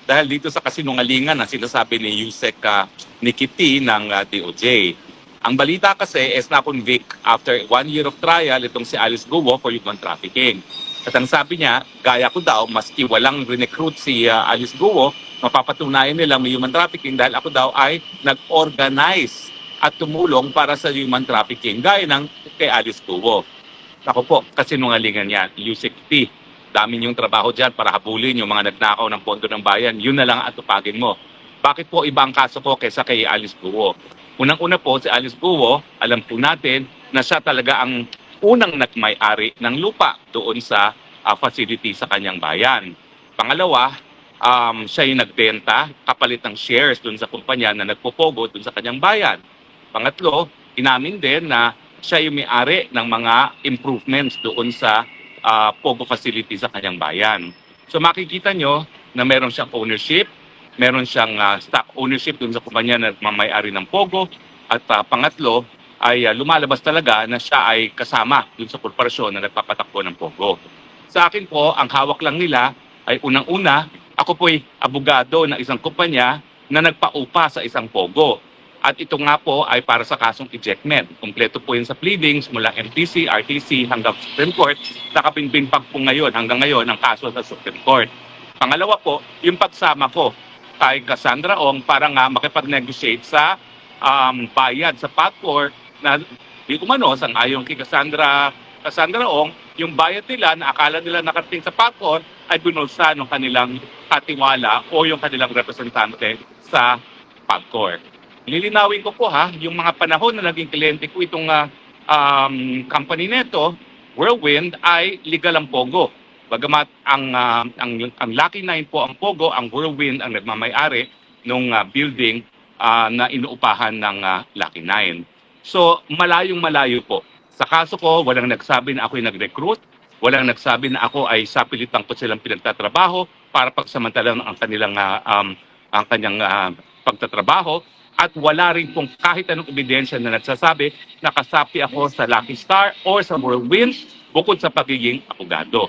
dahil dito sa kasinungalingan na sinasabi ni Yusek Nikiti ng DOJ. Ang balita kasi is na-convict after 1 year of trial itong si Alice Guo for human trafficking. At ang sabi niya, gaya ko daw, maski walang recruit si Alice Guo, mapapatunayan nilang may human trafficking dahil ako daw ay nag-organize at tumulong para sa human trafficking gaya ng kay Alice Guo. Ako po, kasinungalingan yan. Yusek T. Dami yung trabaho dyan para habulin yung mga nagnakaw ng pondo ng bayan. Yun na lang ang atupagin mo. Bakit po iba ang kaso ko kaysa kay Alice Guo? Unang-una po, si Alice Guo, alam po natin na siya talaga ang unang nagmay-ari ng lupa doon sa facility sa kanyang bayan. Pangalawa, siya yung nagbenta kapalit ng shares doon sa kumpanya na nagpopogo doon sa kanyang bayan. Pangatlo, inamin din na siya yung may-ari ng mga improvements doon sa Pogo facility sa kanyang bayan. So makikita nyo na meron siyang ownership, meron siyang stock ownership doon sa kumpanya na mamay-ari ng Pogo. At pangatlo ay lumalabas talaga na siya ay kasama doon sa korporasyon na nagpapatakbo ng Pogo. Sa akin po, ang hawak lang nila ay unang-una, ako po'y abogado ng isang kumpanya na nagpaupa sa isang Pogo. At ito nga po ay para sa kasong ejectment. Kompleto po yun sa pleadings mula MTC, RTC hanggang Supreme Court. Nakapinpinpag po ngayon, hanggang ngayon, ang kaso sa Supreme Court. Pangalawa po, yung pagsama ko kay Cassandra Ong para nga makipag-negotiate sa bayad sa PAGCOR na di umano, sang-ayon kay Cassandra Ong, yung bayad nila na akala nila nakarating sa PAGCOR ay binulsa ng kanilang katiwala o yung kanilang representante sa PAGCOR. Lilinawin ko po yung mga panahon na naging kliyente ko itong company neto, Whirlwind, ay legal ang Pogo. Bagamat ang Lucky 9 po ang Pogo, ang Whirlwind ang nagmamay-ari ng building na inuupahan ng Lucky 9. So malayong-malayo po. Sa kaso ko, walang nagsabi na ako'y nag-recruit, walang nagsabi na ako ay sapilitan ko silang pinagtatrabaho para pagsamantalang ang kanyang pagtatrabaho. At wala rin pong kahit anong ebidensya na nagsasabi na kasapi ako sa Lucky Star o sa Whirlwind bukod sa pagiging abogado.